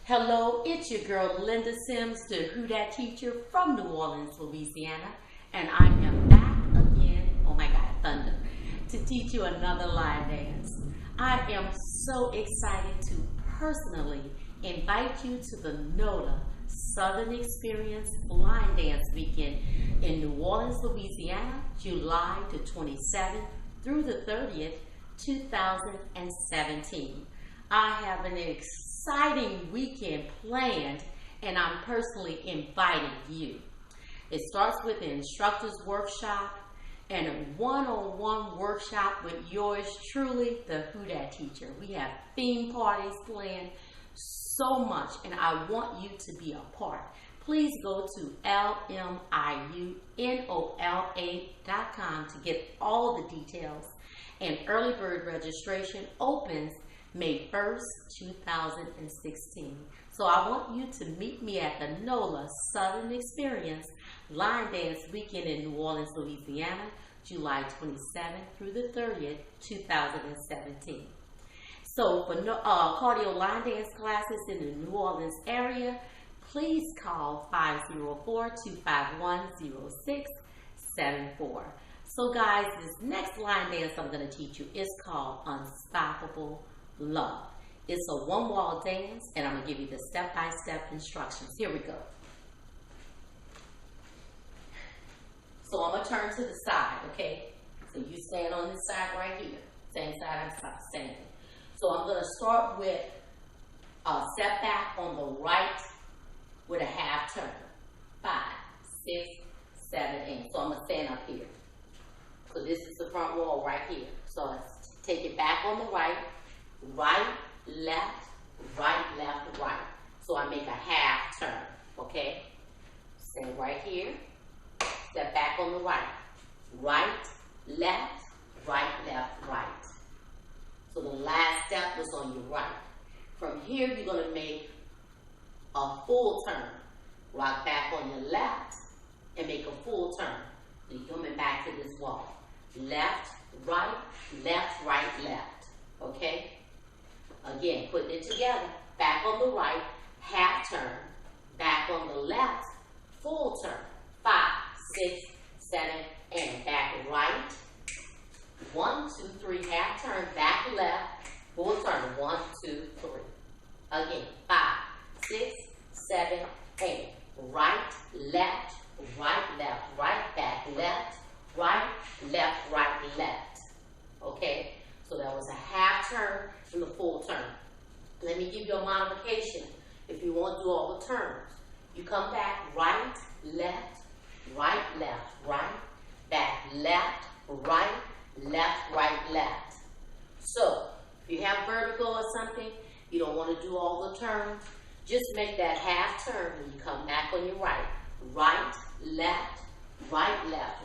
Hello, it's your girl Linda Sims, the Who Dat teacher from New Orleans, Louisiana, and I am back again, oh my God, thunder, to teach you another line dance. I am so excited to personally invite you to the NOLA Southern Experience Line Dance Weekend in New Orleans, Louisiana, July the 27th through the 30th, 2017. I have an exciting weekend planned, and I'm personally inviting you. It starts with an instructor's workshop and a one-on-one workshop with yours truly, the Who Dat teacher. We have theme parties planned, so much, and I want you to be a part. Please go to LMIUNOLA.com to get all the details, and early bird registration opens May 1st, 2016. So I want you to meet me at the NOLA Southern Experience Line Dance Weekend in New Orleans, Louisiana, July 27th through the 30th, 2017. So for cardio line dance classes in the New Orleans area, please call 504-251-0674. So guys, this next line dance I'm going to teach you is called Unstoppable Love. It's a one-wall dance, and I'm going to give you the step-by-step instructions. Here we go. So I'm going to turn to the side, okay? So you stand on this side right here. Same side, I'm standing. So I'm going to start with a step back on the right with a half turn. 5, 6, 7, 8. So I'm going to stand up here. So this is the front wall right here. So let's take it back on the right, left, right, left, right. So I make a half turn, okay? Stand right here. Step back on the right, left, right, left, right. So the last step was on your right. From here, you're going to make a full turn. Rock back on your left and make a full turn. So you're coming back to this wall. Left, right, left. Okay? Again, putting it together. Back on the right, half turn. Back on the left, full turn. 5, 6, 7, and back right. 1, 2, 3, half turn, back left, full turn. 1, 2, 3. Again, 5, 6, 7, 8. Right, left, right, back left, right, left. Okay? So that was a half turn and the full turn. Let me give you a modification. If you want to do all the turns, you come back right, left, right, back left, right, left. So, if you have vertigo or something, you don't want to do all the turns, just make that half turn when you come back on your right, left,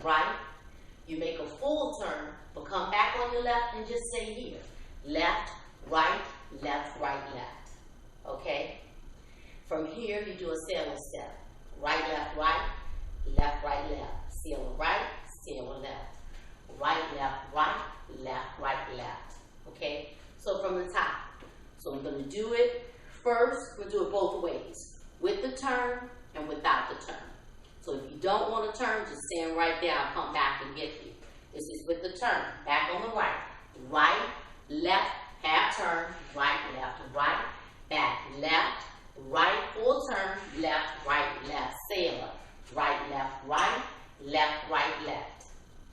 right. You make a full turn, but come back on your left and just stay here. Left, right, left. Okay? From here, you do a sailor step. Right, left, left. Sailor right, sailor left. Right, left. Okay? So from the top. So we're going to do it first. We'll do it both ways. With the turn and without the turn. So if you don't want to turn, just stand right there. I'll come back and get you. This is with the turn. Back on the right. Right, left, half turn. Right, left. Back left, right, full turn. Left. Sailor. Right, left. Left.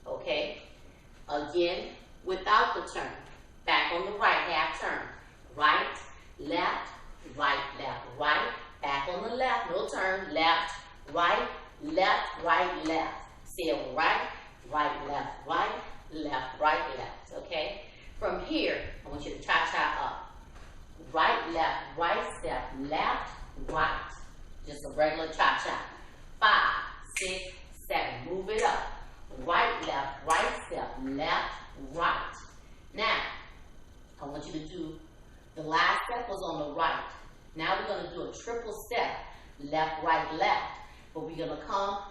Okay? Again, without the turn. Back on the right, half turn. Right, left. Back on the left, no turn. Left, right. Sail right, left. Okay? From here, I want you to cha-cha up. Right, step, left, right. Just a regular cha-cha. 5, 6, 7. Move it up. Right, step, left, right. Now, I want you to do, the last step was on the right. Now we're going to do a triple step. Left, left. But we're going to come,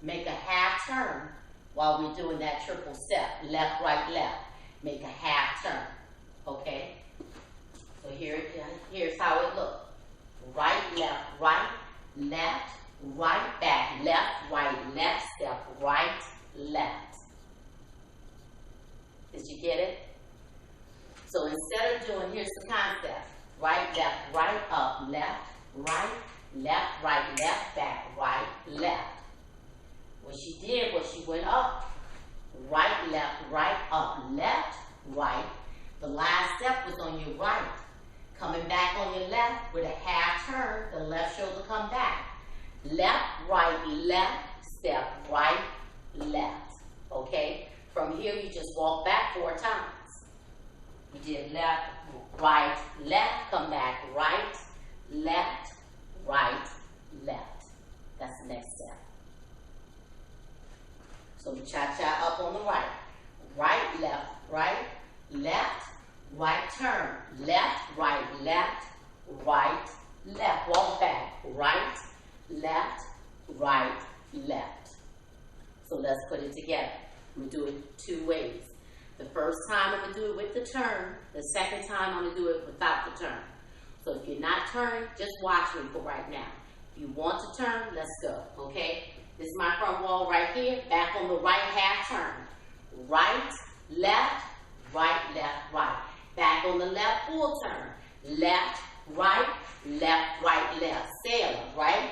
make a half turn while we're doing that triple step. Left. Make a half turn. Okay? So here's how it looks. right, back, left, step, right, left. Did you get it? So instead of doing, here's the concept. Right, up, left, right, left, back, right, left. What she did was she went up, right, up, left, right. The last step was on your right. Coming back on your left with a half turn, the left shoulder come back. Left, step, right, left. Okay? From here, you just walk back 4 times. You did left, come back, right, left. That's the next step. So we cha-cha up on the right. Right, left, right turn. Left, left. Walk back. Right, left. So let's put it together. We do it 2 ways. The first time I'm going to do it with the turn. The second time I'm going to do it without the turn. So if you're not turning, just watch me for right now. If you want to turn, let's go, okay? This is my front wall right here. Back on the right half turn. Right, left. Back on the left full turn. Left, right, sailor, right,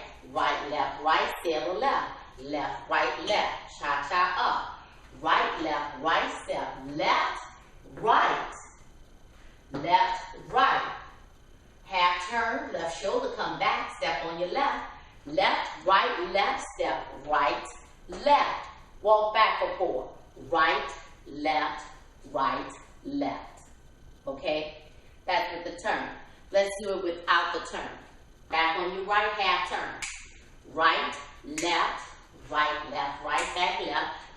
left, sailor, left, cha-cha up. Right, step, left, right. Half turn, left shoulder, come back, step on your left. Left, step, right, left. Walk back for 4. Right, left. Okay? That's with the turn. Let's do it without the turn. Back on your right, half turn. Right, left, back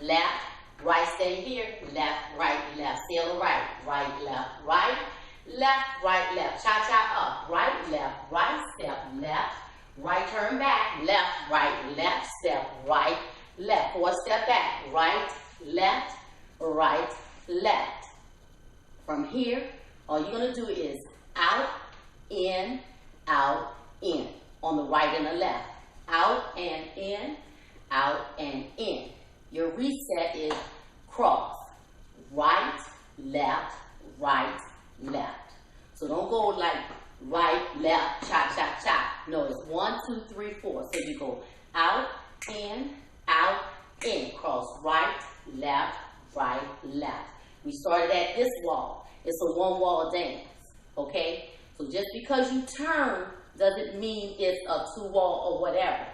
left. Right, stay here. Left, sailor right, left. Cha-cha up. Right, step, left. Right, turn back. Left, step, right, left. 4 step back. Right, left. From here, all you're going to do is out, in. On the right and the left. Out and in. Your reset is cross. Right, left. So don't go like right, left, cha. No, it's 1, 2, 3, 4. So you go out, in. Cross right, left. We started at this wall. It's a 1-wall dance, okay? So just because you turn doesn't mean it's a 2-wall or whatever.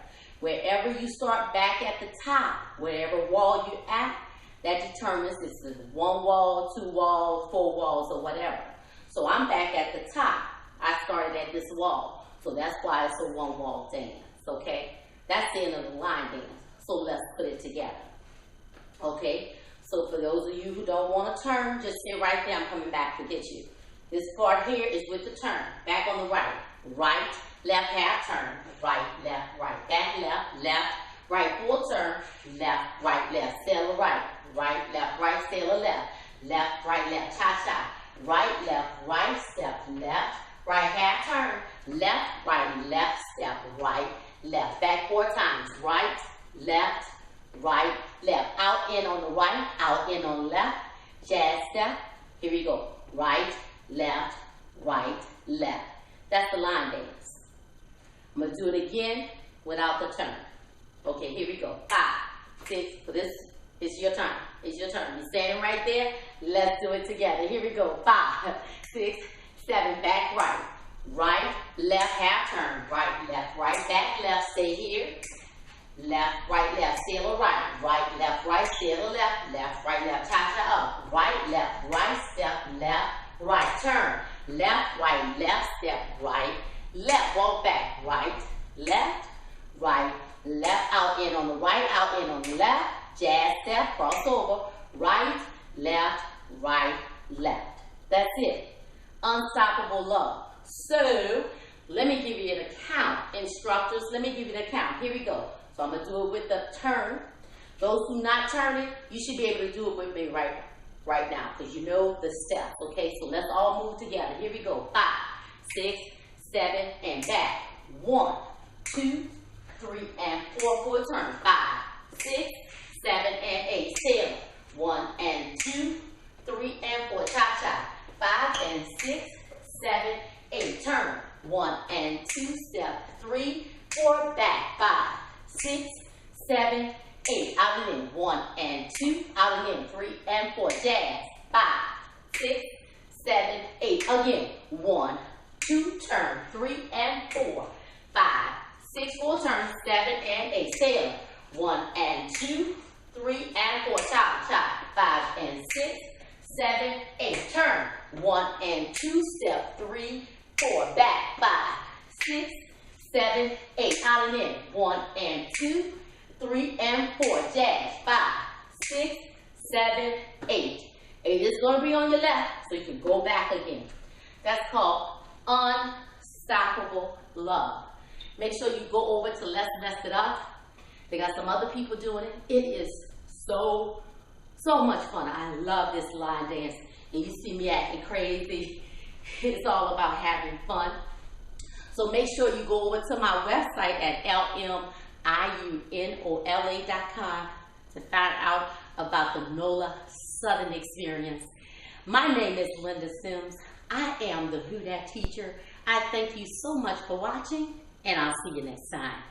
Wherever you start back at the top, wherever wall you're at, that determines if it's 1 wall, 2 walls, 4 walls, or whatever. So I'm back at the top. I started at this wall. So that's why it's a 1-wall dance, okay? That's the end of the line dance. So let's put it together, okay? So for those of you who don't want to turn, just sit right there. I'm coming back to get you. This part here is with the turn. Back on the right. Right, left, half turn. Right, left. Back left. Right, full turn. Left. Sailor right. Right, sailor left. Left. Cha-cha. Right, step left. Right, half turn. Left, step left. Back 4 times. Right, left. Out, in on the right, out, in on the left. Jazz step. Here we go. Right, left. That's the line dance. I'm going to do it again without the turn. Okay, here we go. 5, 6, for this, it's your turn. You're standing right there. Let's do it together. Here we go. 5, 6, 7, back right, left, half turn, right, back left, stay here. Left, sailor right, left, sailor left, cha-cha up, right, step, left, turn, left, step, left, walk back, right, left, out, in on the right, out, in on the left, jazz step, cross over, right, left. That's it. Unstoppable love. So, let me give you an account. Instructors, let me give you an account. Here we go. So I'm going to do it with the turn. Those who not turning, you should be able to do it with me right now because you know the steps, okay? So let's all move together. Here we go. 5, 6, 7, and back. 1, 2, 3, and 4. 2, 3, and 4. Cha-cha. 5 and 6, 7, 8. Turn. 1 and 2. Step 3, 4. Back. 5, 6, 7, 8. Out and in. 1 and 2. Out and in. 3 and 4. Jazz. 5, 6, 7, 8. Again. 1, 2. Turn. 3 and 4. 5, 6. 4. Turn. 7 and 8. Sail. 1 and 2. 3 and 4. Chop, chop. 5 and 6, 7, 8. Turn. 1 and 2. Step 3, 4. Back. 5, 6, 7, 8. Out and in. 1 and 2, 3 and 4. Jazz. 5, 6, 7, 8. 8 is going to be on your left, so you can go back again. That's called unstoppable love. Make sure you go over to Let's Mess It Up. They got some other people doing it. It is so much fun. I love this line dance. And you see me acting crazy. It's all about having fun. So make sure you go over to my website at LMIUNOLA.com to find out about the NOLA Southern Experience. My name is Linda Sims. I am the Who Dat teacher. I thank you so much for watching, and I'll see you next time.